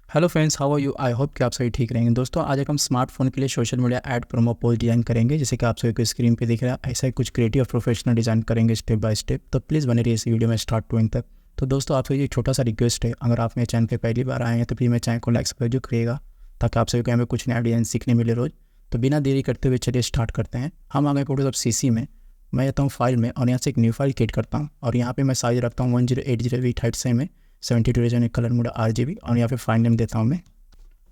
Hello friends, how are you? I hope कि आप सभी ठीक रहेंगे। दोस्तों, आज एक हम स्मार्टफोन के लिए social media add promo post design करेंगे, जैसे कि आप सभी को स्क्रीन पे दिख रहा है। ऐसा ही कुछ क्रिएटिव और प्रोफेशनल डिज़ाइन करेंगे स्टेप बाय स्टेप। तो प्लीज़ बने रहिए इस वीडियो में स्टार्ट टू एंड तक। तो दोस्तों, आप सभी एक छोटा सा रिक्वेस्ट है, अगर आप मेरे चैनल पे पहली बार आए हैं तो प्लीज़ मेरे चैनल को लाइक सब्सक्राइब करिएगा, ताकि आप सभी को यहाँ पे कुछ नया डिज़ाइन सीखने मिले रोज़। तो बिना देरी करते हुए चलिए स्टार्ट करते हैं। हम आ गए फोटोशॉप सीसी में। मैं जाता हूँ फाइल में और यहाँ से एक न्यू फाइल क्रिएट करता हूँ, और यहाँ पे मैं साइज रखता हूँ 1080 बीट हाइट से में 72 रीजन कलर मोड RGB, और यहाँ पे फाइल नेम देता हूँ मैं,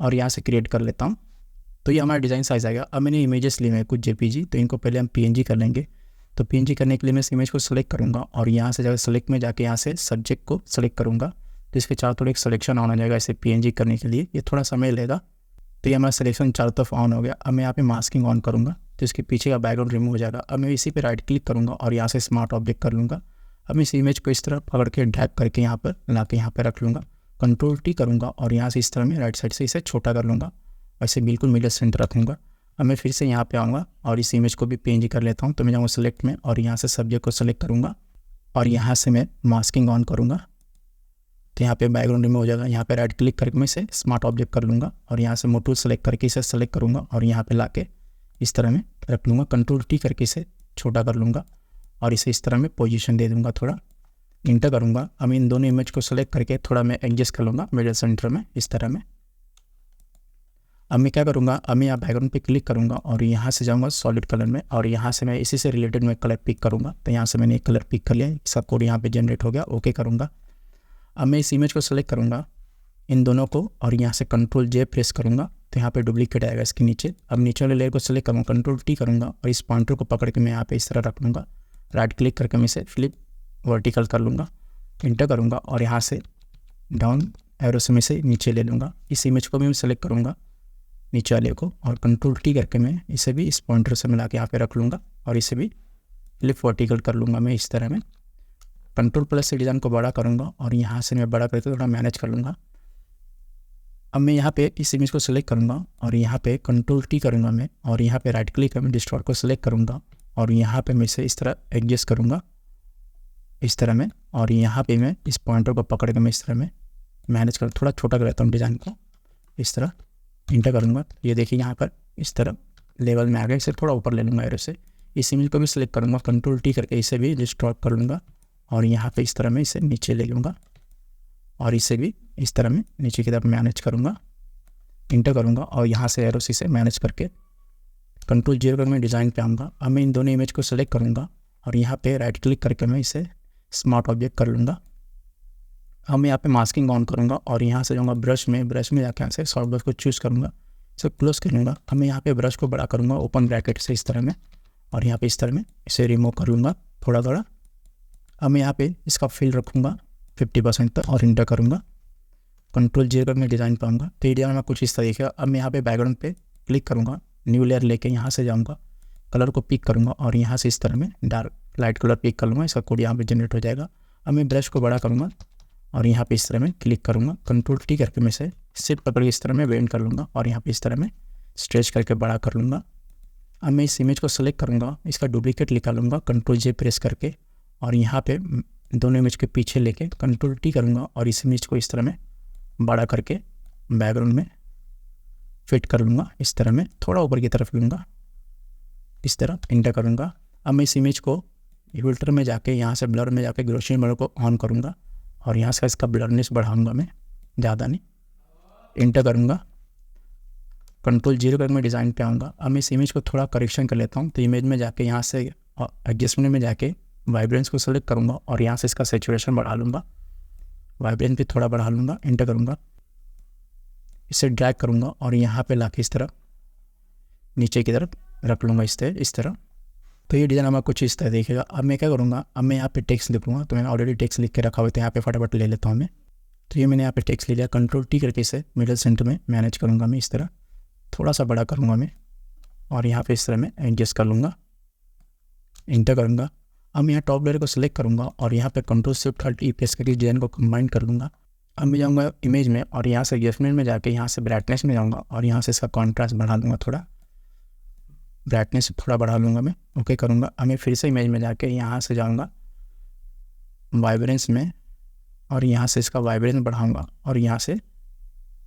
और यहाँ से क्रिएट कर लेता हूँ। तो ये हमारा डिज़ाइन साइज़ आएगा। अब मैंने इमेजेस लिए हैं कुछ JPG, तो इनको पहले हम PNG कर लेंगे। तो PNG करने के लिए मैं इस इमेज को सेलेक्ट करूँगा, और यहाँ से जाकर सेलेक्ट में जाके यहाँ से सब्जेक्ट को सेलेक्ट करूँगा। तो इसके चारों तरफ एक सिलेक्शन ऑन हो जाएगा। इसे PNG करने के लिए ये थोड़ा समय लेगा। तो ये हमारा सिलेक्शन चारों तरफ ऑन हो गया। अब मैं यहाँ पे मास्किंग ऑन करूँगा, तो इसके पीछे का बैकग्राउंड रिमूव हो जाएगा। अब मैं इसी पे राइट क्लिक करूँगा और यहाँ से स्मार्ट ऑब्जेक्ट कर लूँगा। अब इस इमेज को इस तरह पकड़ के ड्रैग करके यहाँ पर ला के यहाँ पर रख लूँगा। Ctrl+T करूँगा और यहाँ से इस तरह में राइट साइड से इसे छोटा कर लूँगा, ऐसे बिल्कुल मिडल सेंटर रखूँगा। अब मैं फिर से यहाँ पे आऊँगा और इस इमेज को भी PNG कर लेता हूँ। तो मैं जाऊँगा सेलेक्ट में और यहाँ से सब्जेक्ट को सेलेक्ट करूँगा, और यहाँ से मैं मास्किंग ऑन करूँगा। तो यहाँ पे बैकग्राउंड रिमूव हो जाएगा। यहाँ पे राइट क्लिक करके मैं इसे स्मार्ट ऑब्जेक्ट कर लूँगा, और यहाँ से मोटूल सेलेक्ट करके इसे सेलेक्ट करूँगा और यहाँ पे लाके इस तरह में रख लूँगा। Ctrl+T करके इसे छोटा कर लूँगा और इसे इस तरह में पोजीशन दे दूँगा, थोड़ा इंटर करूँगा। अब इन दोनों इमेज को सेलेक्ट करके थोड़ा मैं एडजस्ट कर लूँगा मिडल सेंटर में, इस तरह में। अब मैं क्या करूँगा, अब मैं यहाँ बैकग्राउंड पे क्लिक करूँगा और यहाँ से जाऊँगा सॉलिड कलर में, और यहाँ से मैं इसी से रिलेटेड मैं कलर पिक करूँगा। तो यहाँ से मैंने एक कलर पिक कर लिया, इसका कोड यहाँ पे जनरेट हो गया। ओके करूँगा। अब मैं इस इमेज को सेलेक्ट करूँगा, इन दोनों को, और यहाँ से Ctrl+J प्रेस करूँगा, तो यहाँ पे डुप्लीकेट आएगा इसके नीचे। अब नीचे वाले लेयर को सेलेक्ट करूँगा, Ctrl+T करूँगा और इस पॉइंटर को पकड़ के मैं यहाँ पे इस तरह रख लूँगा। राइट क्लिक करके मैं इसे फ्लिप वर्टिकल कर लूँगा, इंटर करूँगा और यहाँ से डाउन एरो से मैं इसे नीचे ले लूँगा। इस इमेज को भी मैं सेलेक्ट करूँगा नीचे वाले को, और Ctrl+T करके मैं इसे भी इस पॉइंटर से मिला के यहाँ पे रख लूँगा, और इसे भी फ्लिप वर्टिकल कर लूँगा मैं इस तरह में। Ctrl+ से डिज़ाइन को बड़ा करूँगा और यहाँ से मैं बड़ा करके थोड़ा मैनेज कर लूँगा। अब मैं यहाँ पे इस इमेज को सेलेक्ट करूँगा और यहाँ पे Ctrl+T करूँगा मैं, और यहाँ पे राइट क्लिक करके डिस्टॉर्ट को सेलेक्ट करूँगा, और यहाँ पे मैं इसे इस तरह एडजस्ट करूँगा इस तरह में, और यहाँ पे मैं इस पॉइंटर को पकड़ के मैं इस तरह में मैनेज कर थोड़ा छोटा कर लेता हूँ डिज़ाइन को, इस तरह इंटर करूँगा। ये देखिए यहाँ पर इस तरह लेवल में आ गया। इसे थोड़ा ऊपर ले लूँगा एरो से। इस इमेज को भी सिलेक्ट करूँगा, Ctrl+T करके इसे भी डिस्टॉर्ट कर लूँगा, और यहाँ पे इस तरह में इसे नीचे ले लूँगा, और इसे भी इस तरह में नीचे की तरफ मैनेज करूँगा, इंटर करूँगा, और यहाँ से एरो से मैनेज करके Ctrl+0 करके मैं डिज़ाइन पे आऊँगा। अब मैं इन दोनों इमेज को सेलेक्ट करूँगा और यहाँ पे राइट क्लिक करके मैं इसे स्मार्ट ऑब्जेक्ट कर लूँगा। अब मैं यहाँ पे मास्किंग ऑन करूँगा और यहाँ से जाऊँगा ब्रश में जाके यहाँ से सॉफ्ट ब्रश को चूज़ करूँगा, इसे क्लोज कर लूँगा। अब मैं यहाँ पे ब्रश को बड़ा करूँगा ओपन ब्रैकेट से इस तरह में, और यहाँ पे इस तरह में इसे रिमूव कर लूँगा थोड़ा थोड़ा। अब मैं यहाँ पे इसका फिल रखूँगा 50% तक और इंटर करूँगा। Ctrl+J कर मैं डिज़ाइन पाऊँगा। तो ये डिज़ाइन में कुछ इस तरीके का। अब मैं यहाँ पे बैकग्राउंड पे क्लिक करूँगा, न्यू लेयर लेके यहाँ से जाऊँगा, कलर को पिक करूँगा और यहाँ से इस तरह में डार्क लाइट कलर पिक कर लूँगा। इसका कोड यहाँ पे जनरेट हो जाएगा। अब मैं ब्रश को बड़ा करूँगा और यहाँ पे इस तरह में क्लिक करूँगा, Ctrl+T करके मैं इसे सिर्फ पकड़ के इस तरह में बेंड कर लूँगा, और यहाँ पे इस तरह में स्ट्रेच करके बड़ा कर लूँगा। अब मैं इस इमेज को सेलेक्ट करूँगा, इसका डुप्लीकेट निकालूंगा Ctrl+J प्रेस करके, और यहाँ पे दोनों इमेज के पीछे लेके Ctrl+T करूँगा और इस इमेज को इस तरह में बड़ा करके बैकग्राउंड में फिट कर लूँगा। इस तरह में थोड़ा ऊपर की तरफ लूँगा, इस तरह इंटर करूँगा। अब मैं इस इमेज को फिल्टर में जाके यहाँ से ब्लर में जाके ग्रोशियन ब्लर को ऑन करूँगा, और यहाँ से इसका ब्लरनेस बढ़ाऊँगा मैं, ज़्यादा नहीं, इंटर करूँगा। Ctrl+0 करके मैं डिज़ाइन पे आऊँगा। अब मैं इस इमेज को थोड़ा करेक्शन कर लेता हूँ। तो इमेज में जाके यहाँ से एडजस्टमेंट में जाके वाइब्रेंस को सेलेक्ट करूँगा और यहाँ से इसका सैचुरेशन बढ़ा लूँगा, वाइब्रेंस भी थोड़ा बढ़ा लूँगा, इंटर करूँगा। इसे ड्रैग करूँगा और यहाँ पे लाके इस तरह नीचे की तरफ रख लूँगा, इस तरह। तो ये डिज़ाइन हमारा कुछ इस तरह देखेगा। अब मैं क्या करूँगा, अब मैं यहाँ पे टेक्स्ट लिखूँगा। तो मैंने ऑलरेडी टेक्स्ट लिख के रखा हुआ, तो यहाँ पे फटाफट ले लेता हूँ मैं। तो ये मैंने यहाँ पे टेक्स्ट ले लिया। Ctrl+T करके इसे मिडल सेंटर में मैनेज करूँगा मैं, इस तरह थोड़ा सा बड़ा करूँगा मैं, और यहाँ पे इस तरह में एडजस्ट कर लूँगा, इंटर करूँगा। अब मैं यहाँ टॉप लेयर को सिलेक्ट करूँगा और यहाँ पे Ctrl+Shift+E प्रेस करके डिज़ाइन को कंबाइन कर लूँगा। अब मैं जाऊँगा इमेज में और यहाँ से एडजस्टमेंट में जाके यहाँ से ब्राइटनेस में जाऊँगा और यहाँ से इसका कॉन्ट्रास्ट बढ़ा दूँगा, थोड़ा ब्राइटनेस थोड़ा बढ़ा लूँगा मैं, ओके करूँगा। अब मैं फिर से इमेज में जाके यहाँ से जाऊँगा वाइब्रेंस में और यहाँ से इसका वाइब्रेंस बढ़ाऊँगा और यहाँ से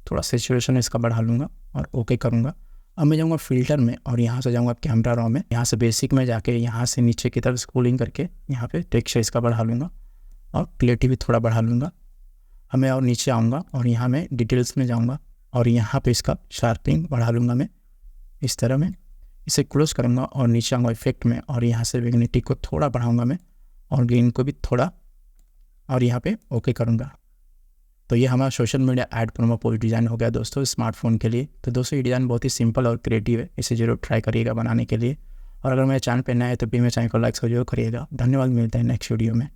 थोड़ा सेचुरेशन इसका बढ़ा लूँगा और ओके करूँगा। अब मैं जाऊँगा फ़िल्टर में और यहाँ से जाऊँगा कैमरा रॉ में। यहाँ से बेसिक में जाके यहाँ से नीचे की तरफ स्क्रॉलिंग करके यहाँ पे टेक्सचर इसका बढ़ा लूँगा और क्लैरिटी भी थोड़ा बढ़ा लूँगा। अब मैं और नीचे आऊँगा और यहाँ मैं डिटेल्स में जाऊँगा और यहाँ पे इसका शार्पनिंग बढ़ा लूँगा। मैं इस तरह में इसे क्लोज करूँगा और नीचे आऊँगा इफेक्ट में और यहाँ से विग्निटी को थोड़ा बढ़ाऊँगा मैं और गेन को भी थोड़ा, और यहाँ पे ओके करूँगा। तो ये हमारा social media add promo post design हो गया दोस्तों स्मार्टफोन के लिए। तो दोस्तों ये डिज़ाइन बहुत ही सिंपल और क्रिएटिव है, इसे जरूर ट्राई करिएगा बनाने के लिए। और अगर मेरे चैनल पर नया है तो भी मेरे चैनल को लाइक जरूर करिएगा। धन्यवाद, मिलते हैं नेक्स्ट वीडियो में।